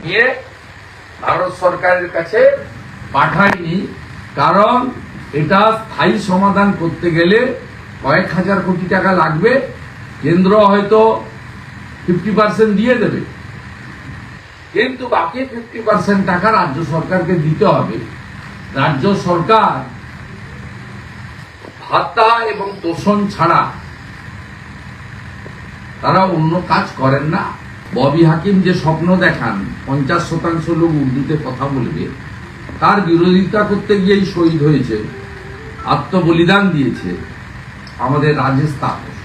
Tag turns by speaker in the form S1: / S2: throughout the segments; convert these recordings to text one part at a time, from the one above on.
S1: নিয়ে ভারত সরকারের কাছে পাঠায়নি, কারণ এটা স্থায়ী সমাধান করতে গেলে কয়েক হাজার কোটি টাকা লাগবে। কেন্দ্র হয়তো 50% দিয়ে দেবে, কিন্তু বাকি 50% টাকা রাজ্য সরকারকে দিতে হবে। রাজ্য সরকার ভাতা এবং তোষণ ছাড়া তারা অন্য কাজ করেন না। ববি হাকিম যে স্বপ্ন দেখান 50% লোক উর্দুতে কথা বলবে, তার বিরোধিতা করতে গিয়েই শহীদ হয়েছে, আত্মবলিদান দিয়েছে আমাদের রাজেশ তাপস।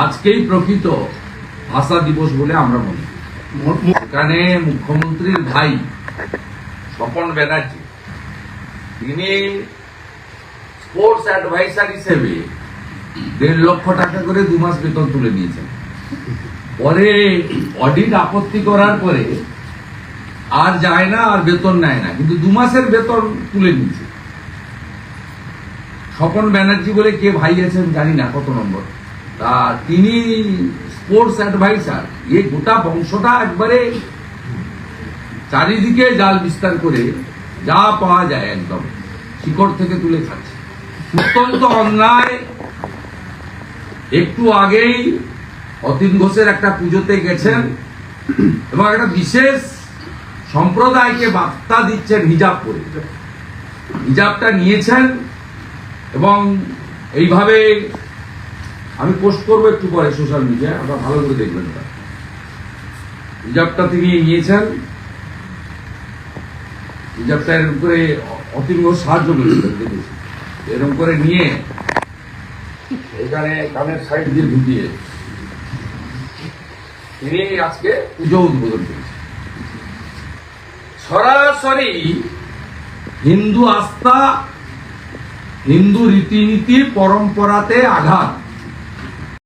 S1: আজকেই প্রকৃত ভাষা দিবস বলে আমরা মনে করি। এখানে মুখ্যমন্ত্রীর ভাই স্বপন ব্যানার্জি, তিনি স্পোর্টস অ্যাডভাইসার হিসেবে 1.5 লক্ষ টাকা করে 2 মাস বেতন তুলে নিয়েছেন। পরে অডিট আপত্তি করার পরে আর যায় না, আর বেতন নেয় না, কিন্তু 2 মাসের বেতন তুলে নিয়েছে। স্বপন ব্যানার্জি বলে কে ভাই আছেন জানি না কত নম্বর, তা তিনি স্পোর্টস অ্যাডভাইসার। এই গোটা বংশটা একবারে চারিদিকে জাল বিস্তার করে যা পাওয়া যায় একদম শিকড় থেকে তুলে খাচ্ছে। অত্যন্ত অন্যায়। একটু আগেই অতীন ঘোষের একটা পুজোতে গেছেন এবং একটা বিশেষ সম্প্রদায়কে বার্তা দিচ্ছেন হিজাব পরে। হিজাবটা নিয়েছেন এবং এইভাবে আমি পোস্ট করবো একটু পরে সোশ্যাল মিডিয়ায়, আপনারা ভালো করে দেখবেন। হিজাবটা তিনি নিয়েছেন, হিজাবটা এরকম করে অতীন ঘোষ সাহায্য করেছিলেন, দেখেছি এরকম করে নিয়ে এখানে কানের সাইড দিয়ে ঢুকিয়ে তিনি আজকে পুজো উদ্বোধন করেছেন। সরাসরি হিন্দু আস্থা, হিন্দু রীতিনীতি, পরম্পরাতে আঘাত।